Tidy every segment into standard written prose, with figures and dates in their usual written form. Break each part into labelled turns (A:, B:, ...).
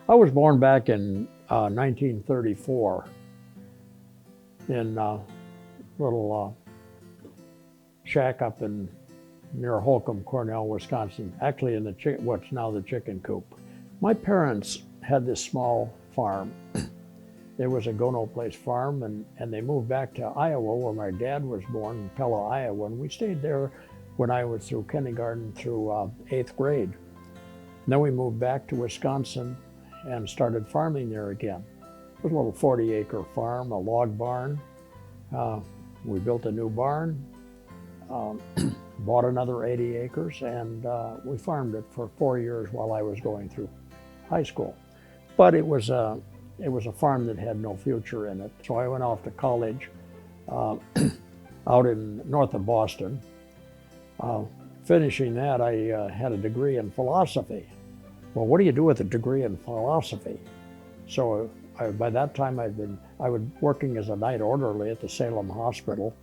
A: I was born back in 1934 in a little shack up in near Holcomb, Cornell, Wisconsin, actually in what's now the chicken coop. My parents had this small farm. It was a go-no place farm, and they moved back to Iowa, where my dad was born, in Pella, Iowa, and we stayed there when I was through kindergarten through 8th grade. And then we moved back to Wisconsin and started farming there again. It was a little 40-acre farm, a log barn. We built a new barn, bought another 80 acres, and we farmed it for 4 years while I was going through high school. But it was a farm that had no future in it. So I went off to college out in north of Boston. Finishing that, I had a degree in philosophy. Well, what do you do with a degree in philosophy? So by that time I was working as a night orderly at the Salem Hospital,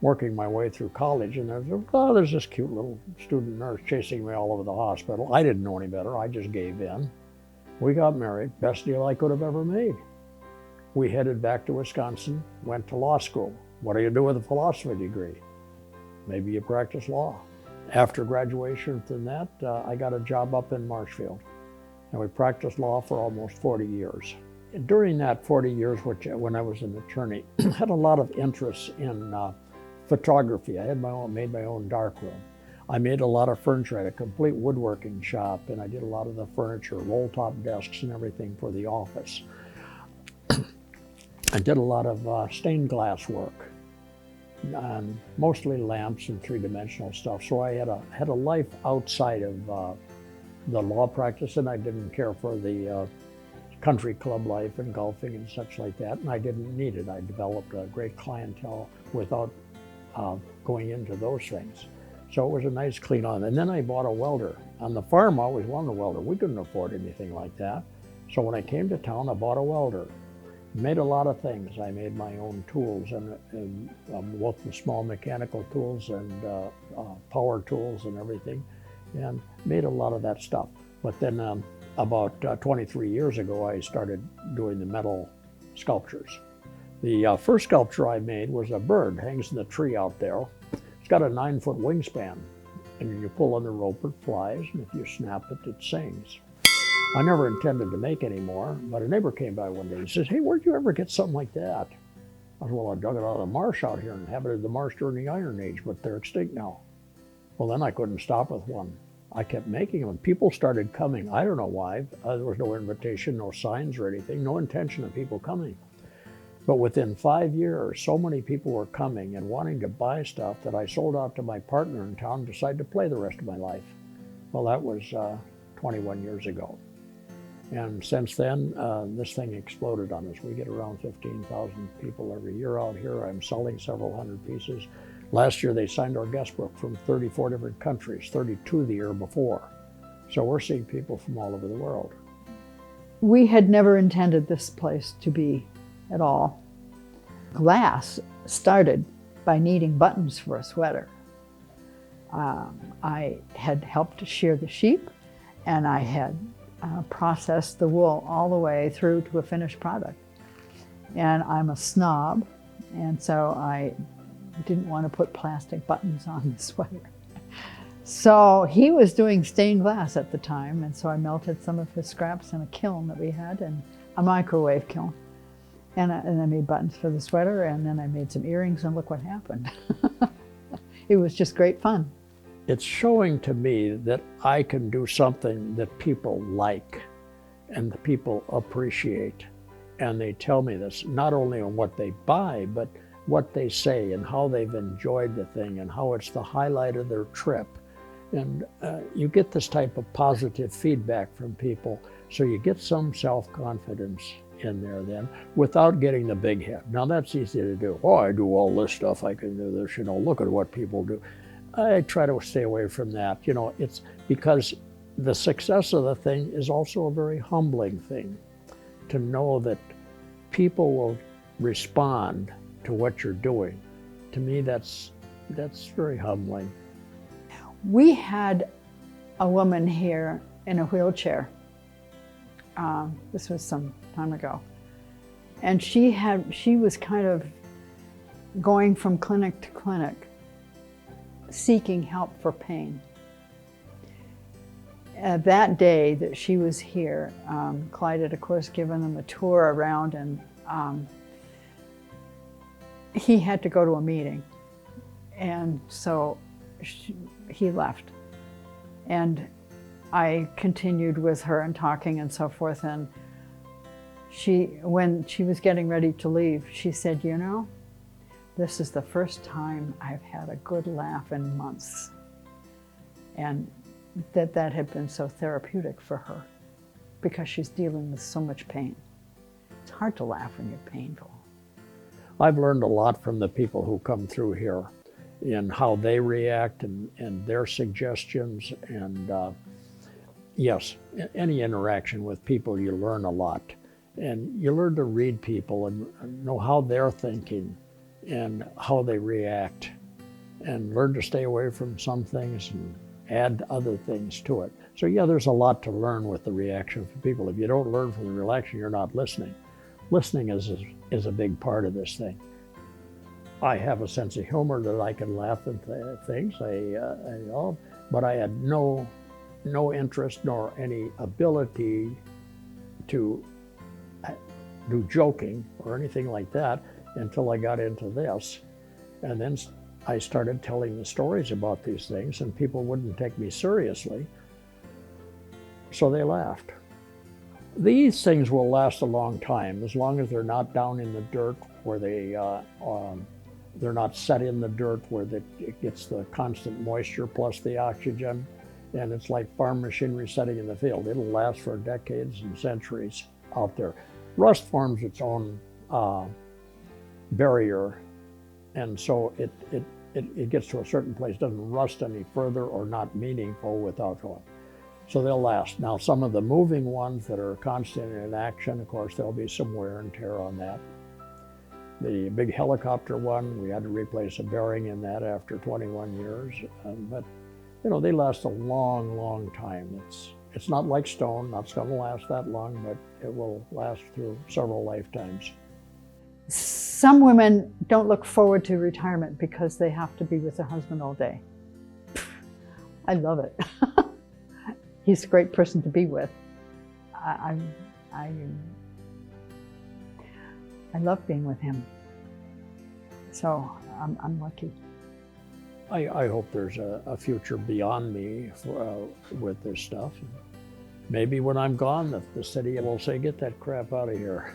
A: working my way through college, and there's this cute little student nurse chasing me all over the hospital. I didn't know any better, I just gave in. We got married, best deal I could have ever made. We headed back to Wisconsin, went to law school. What do you do with a philosophy degree? Maybe you practice law. After graduation from that, I got a job up in Marshfield, and we practiced law for almost 40 years. And during that 40 years, when I was an attorney, I had a lot of interest in photography. I had made my own darkroom. I made a lot of furniture. I had a complete woodworking shop, and I did a lot of the furniture, roll-top desks and everything for the office. I did a lot of stained glass work, and mostly lamps and three-dimensional stuff. So I had a life outside of the law practice, and I didn't care for the country club life and golfing and such like that, and I didn't need it. I developed a great clientele without going into those things. So it was a nice clean on. And then I bought a welder. On the farm, I always wanted a welder. We couldn't afford anything like that. So when I came to town, I bought a welder. Made a lot of things. I made my own tools, and both the small mechanical tools and power tools and everything, and made a lot of that stuff. But then about 23 years ago, I started doing the metal sculptures. The first sculpture I made was a bird, hangs in the tree out there. It's got a 9-foot wingspan, and you pull on the rope, it flies, and if you snap it, it sings. I never intended to make any more, but a neighbor came by one day and says, "Hey, where'd you ever get something like that?" I said, "Well, I dug it out of the marsh out here and inhabited the marsh during the Iron Age, but they're extinct now." Well, then I couldn't stop with one. I kept making them, and people started coming. I don't know why. There was no invitation, no signs or anything, no intention of people coming. But within 5 years, so many people were coming and wanting to buy stuff that I sold out to my partner in town and decided to play the rest of my life. Well, that was 21 years ago. And since then, this thing exploded on us. We get around 15,000 people every year out here. I'm selling several hundred pieces. Last year, they signed our guest book from 34 different countries, 32 the year before. So we're seeing people from all over the world.
B: We had never intended this place to be at all. Glass started by needing buttons for a sweater. I had helped to shear the sheep, and I had processed the wool all the way through to a finished product. And I'm a snob, and so I didn't want to put plastic buttons on the sweater. So he was doing stained glass at the time, and so I melted some of his scraps in a kiln that we had, and a microwave kiln. And I made buttons for the sweater, and then I made some earrings, and look what happened. It was just great fun.
A: It's showing to me that I can do something that people like and the people appreciate. And they tell me this, not only on what they buy, but what they say and how they've enjoyed the thing and how it's the highlight of their trip. And you get this type of positive feedback from people, so you get some self-confidence in there then, without getting the big head. Now that's easy to do. Oh, I do all this stuff, I can do this, look at what people do. I try to stay away from that. It's because the success of the thing is also a very humbling thing, to know that people will respond to what you're doing. To me, that's very humbling.
B: We had a woman here in a wheelchair, This was some time ago. And she was kind of going from clinic to clinic, seeking help for pain. That day that she was here, Clyde had, of course, given them a tour around, and he had to go to a meeting. And so he left. And I continued with her and talking and so forth. And when she was getting ready to leave, she said, "You know, this is the first time I've had a good laugh in months." And that had been so therapeutic for her because she's dealing with so much pain. It's hard to laugh when you're painful.
A: I've learned a lot from the people who come through here in how they react and their suggestions. And yes, any interaction with people, you learn a lot. And you learn to read people and know how they're thinking and how they react, and learn to stay away from some things and add other things to it. So yeah, there's a lot to learn with the reaction from people. If you don't learn from the reaction, you're not listening. Listening is a big part of this thing. I have a sense of humor that I can laugh at things, but I had no interest nor any ability to do joking or anything like that until I got into this. And then I started telling the stories about these things, and people wouldn't take me seriously, so they laughed. These things will last a long time, as long as they're not down in the dirt where they're not set in the dirt where it gets the constant moisture plus the oxygen, and it's like farm machinery setting in the field. It'll last for decades and centuries out there. Rust forms its own barrier, and so it gets to a certain place, doesn't rust any further or not meaningful without going. So they'll last. Now, some of the moving ones that are constant in action, of course, there'll be some wear and tear on that. The big helicopter one, we had to replace a bearing in that after 21 years. But, you know, they last a long, long time. It's not like stone, not going to last that long, but it will last through several lifetimes.
B: Some women don't look forward to retirement because they have to be with their husband all day. I love it. He's a great person to be with. I love being with him. So I'm lucky.
A: I hope there's a future beyond me with this stuff. Maybe when I'm gone, the city will say, "Get that crap out of here."